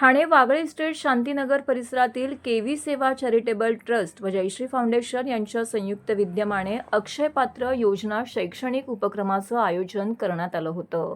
Thane Wagle state Shantinagar परिसरातील केवी सेवा charitable trust व जयश्री फाउंडेशन यांच्या संयुक्त विद्यमाने अक्षय पात्र योजना शैक्षणिक उपक्रमाचं आयोजन करण्यात आलं होतं।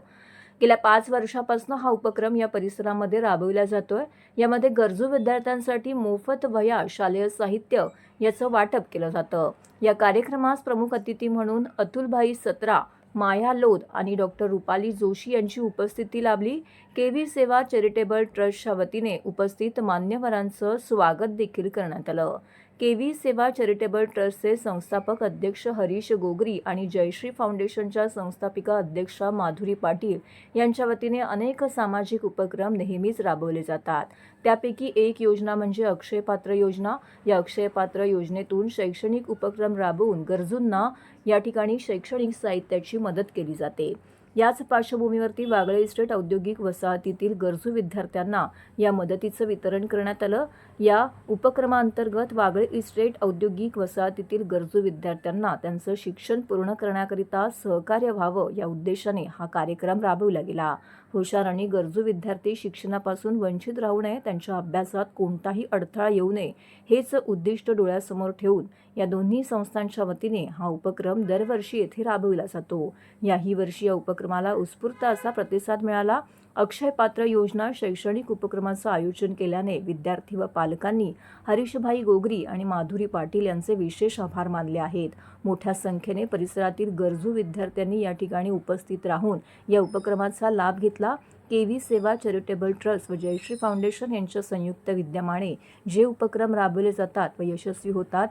गेल्या 5 वर्षापासून हा उपक्रम या परिसरामध्ये राबविला जातोय। यामध्ये गरजू विद्यार्थ्यांसाठी मोफत वह्या, शालेय साहित्य याचं वाटप केलं जातं। या कार्यक्रमास प्रमुख अतिथी म्हणून अतुलभाई सत्रा, माया लोध आणि डॉक्टर रुपाली जोशी यांची उपस्थिती लाभली। केवी सेवा चॅरिटेबल ट्रस्टच्या वतीने उपस्थित मान्यवरांचं स्वागत देखील करण्यात आलं। केवी सेवा चॅरिटेबल ट्रस्टचे संस्थापक अध्यक्ष हरीश गोगरी आणि जयश्री फाउंडेशनच्या संस्थापिका अध्यक्षा माधुरी पाटील यांच्या वतीने अनेक सामाजिक उपक्रम नेहमीच राबवले जातात। त्यापैकी एक योजना म्हणजे अक्षय पात्र योजना। या अक्षय पात्र योजनेतून शैक्षणिक उपक्रम राबवून गरजूंना या ठिकाणी शैक्षणिक साहित्याची मदत केली जाते। याच पार्श्वभूमीवरती वागळे इस्टेट औद्योगिक वसाहतीतील गरजू विद्यार्थ्यांना या मदतीचं वितरण करण्यात आलं। या उपक्रमांतर्गत वागळे इस्टेट औद्योगिक वसाहतीतील गरजू विद्यार्थ्यांना त्यांचं शिक्षण पूर्ण करण्याकरिता सहकार्य व्हावं या उद्देशाने हा कार्यक्रम राबवला गेला। हुशार आणि गरजू विद्यार्थी शिक्षणापासून वंचित राहू नये, त्यांच्या अभ्यासात कोणताही अडथळा येऊ नये हेच उद्दिष्ट डोळ्यासमोर ठेवून या दोन्ही संस्थांच्या वतीने हा उपक्रम दरवर्षी येथे राबविला जातो। याही वर्षी या उपक्रमाला उत्स्फूर्त असा प्रतिसाद मिळाला। अक्षय पात्र योजना शैक्षणिक उपक्रमाचं आयोजन केल्याने विद्यार्थी व पालकांनी हरीशभाई गोगरी आणि माधुरी पाटील यांचे विशेष आभार मानले आहेत। मोठ्या संख्येने परिसरातील गरजू विद्यार्थ्यांनी या ठिकाणी उपस्थित राहून या उपक्रमाचा लाभ घेतला। केवी सेवा चॅरिटेबल ट्रस्ट व जयश्री फाउंडेशन यांच्या संयुक्त विद्यमाने जे उपक्रम राबवले जातात व यशस्वी होतात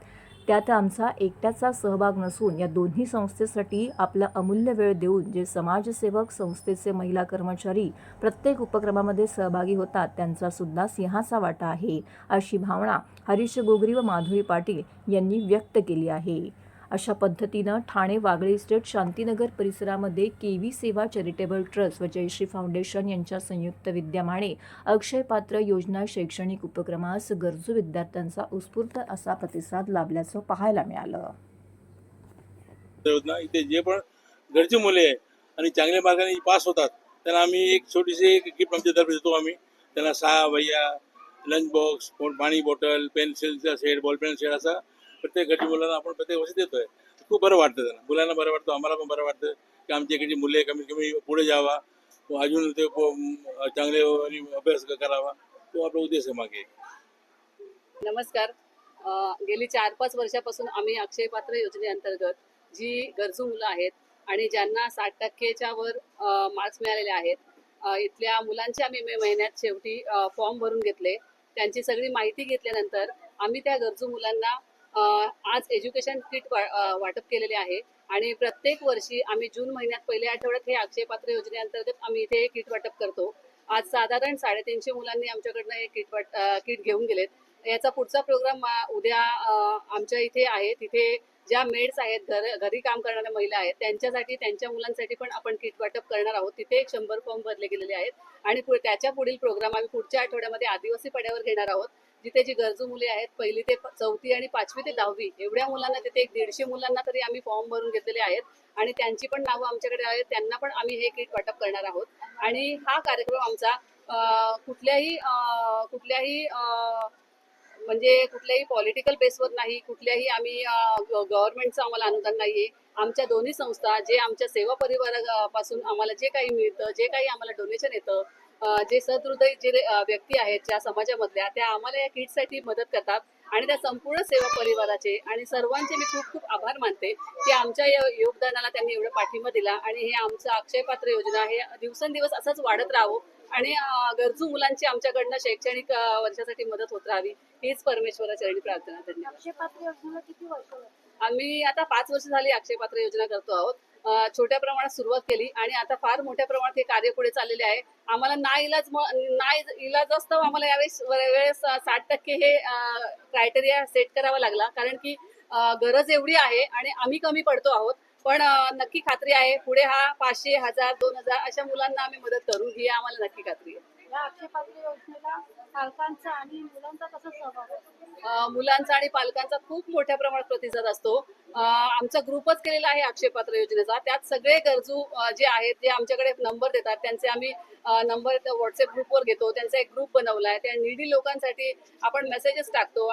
त्यात आमचा एकट्याचा सहभाग नसून या दोन्ही संस्थेसाठी आपला अमूल्य वेळ देऊन जे समाजसेवक, संस्थेचे महिला कर्मचारी प्रत्येक उपक्रमामध्ये सहभागी होतात त्यांचा सुद्धा सिंहाचा वाटा आहे, अशी भावना हरीश गोगरी व माधुरी पाटील यांनी व्यक्त केली आहे। अशा पद्धतीनं ठाणे वागळे इस्टेट शांतीनगर परिसरामध्ये केवी सेवा चॅरिटेबल ट्रस्ट व जयश्री फाउंडेशन यांच्या संयुक्त विद्यमाने अक्षय पात्र योजना शैक्षणिक उपक्रमास गरजू विद्यार्थ्यांचा उत्स्फूर्त असा प्रतिसाद लाभल्याचं पाहायला मिळालं। इथे जे पण गरजू मुले आणि चांगल्या मार्गाने पास होतात त्यांना आम्ही एक छोटीशी एक गिफ्ट आमच्या तर्फे देतो। आम्ही त्यांना 6 वह्या, लंच बॉक्स, पाणी बॉटल, पेन्सिलचा सेट, बॉलपेन सेट असा प्रत्येक गरजू मुलांना आपण प्रत्येक वर्षी देतोय। खूप बरं वाटतं त्यांना, मुलांना बरं वाटतं, आम्हाला पण बरं वाटतं की आमच्या इकडची मुले कमीत कमी पुढे जावा, अजून ते चांगले अभ्यास करावा, तो आपला उद्देश आहे मागे। नमस्कार। गेली 4-5 वर्षापासून आम्ही अक्षय पात्र योजनेअंतर्गत जी गरजू मुलं आहेत आणि ज्यांना 60% वर मार्क्स मिळालेले आहेत, इथल्या मुलांचे आम्ही मे महिन्यात शेवटी फॉर्म भरून घेतले। त्यांची सगळी माहिती घेतल्यानंतर आम्ही त्या गरजू मुलांना आज एज्युकेशन किट वाटप केलेले आहे आणि प्रत्येक वर्षी आम्ही जून महिन्यात पहिल्या आठवड्यात हे अक्षय पात्र योजनेअंतर्गत आम्ही इथे किट वाटप करतो। आज साधारण 350 मुलांनी आमच्याकडनं हे किट घेऊन गेलेत। याचा पुढचा प्रोग्राम उद्या आमच्या इथे आहे। तिथे ज्या मेड्स आहेत, घरी काम करणाऱ्या महिला आहेत, त्यांच्यासाठी, त्यांच्या मुलांसाठी पण आपण किट वाटप करणार आहोत। तिथे 100 फॉर्म भरले गेलेले आहेत आणि त्याच्या पुढील प्रोग्राम आम्ही पुढच्या आठवड्यामध्ये आदिवासी पाड्यावर घेणार आहोत, जिथे जी गरजू मुले आहेत 1ली ते 4थी आणि 5वी ते 10वी एवढ्या मुलांना, तिथे 150 मुलांना तरी आम्ही फॉर्म भरून घेतलेले आहेत आणि त्यांची पण नावं आमच्याकडे आहेत, त्यांना पण आम्ही हे किट वाटप करणार आहोत। आणि हा कार्यक्रम आमचा कुठल्याही म्हणजे कुठल्याही पॉलिटिकल बेसवर नाही, कुठल्याही आम्ही गव्हर्नमेंटचं आम्हाला अनुदान नाहीये। आमच्या दोन्ही संस्था, जे आमच्या सेवा परिवारापासून आम्हाला जे काही मिळतं, जे काही आम्हाला डोनेशन येतं, जे सहृदय जे व्यक्ती आहेत ज्या समाजामधल्या, त्या आम्हाला या किटसाठी मदत करतात आणि त्या संपूर्ण सेवा परिवाराचे आणि सर्वांचे मी खूप खूप आभार मानते की आमच्या या योगदानाला त्यांनी एवढा पाठिंबा दिला आणि हे आमचं अक्षय पात्र योजना हे दिवसेंदिवस असंच वाढत राहावं आणि गरजू मुलांची आमच्याकडनं शैक्षणिक वर्षासाठी मदत होत राहावी, हीच परमेश्वराचरणी प्रार्थना। धन्यवाद। अक्षय पात्र योजनेला किती वर्ष? आम्ही आता 5 वर्ष झाली अक्षय पात्र योजना करतो आहोत। छोट्या प्रमाणात सुरुवात केली आणि आता फार मोठ्या प्रमाणात हे कार्य पुढे चाललेले आहे। आम्हाला नाईलाजास्तव आम्हाला यावेळेस 60% हे क्रायटेरिया सेट करावा लागला, कारण की गरज एवढी आहे आणि आम्ही कमी पडतो आहोत। पण नक्की खात्री आहे पुढे हा 500, 1000, 2000 अशा मुलांना आम्ही मदत करू, ही आम्हाला नक्की खात्री आहे। या अक्षयपात्र योजनेला पालकांचा आणि मुलांचा कसा सहभाग असतो? मुलांचा आणि पालकांचा खूप मोठ्या प्रमाणात प्रतिसाद असतो. आमचा ग्रुपच केलेला आहे अक्षय पात्र योजनेचा. त्यात सगळे गरजू जे आहेत ते आमच्याकडे नंबर देतात. त्यांचे आम्ही नंबर व्हॉट्सअप ग्रुपवर घेतो. त्यांचा एक ग्रुप बनवलाय. त्या निडी लोकांसाठी आपण मेसेजेस टाकतो आणि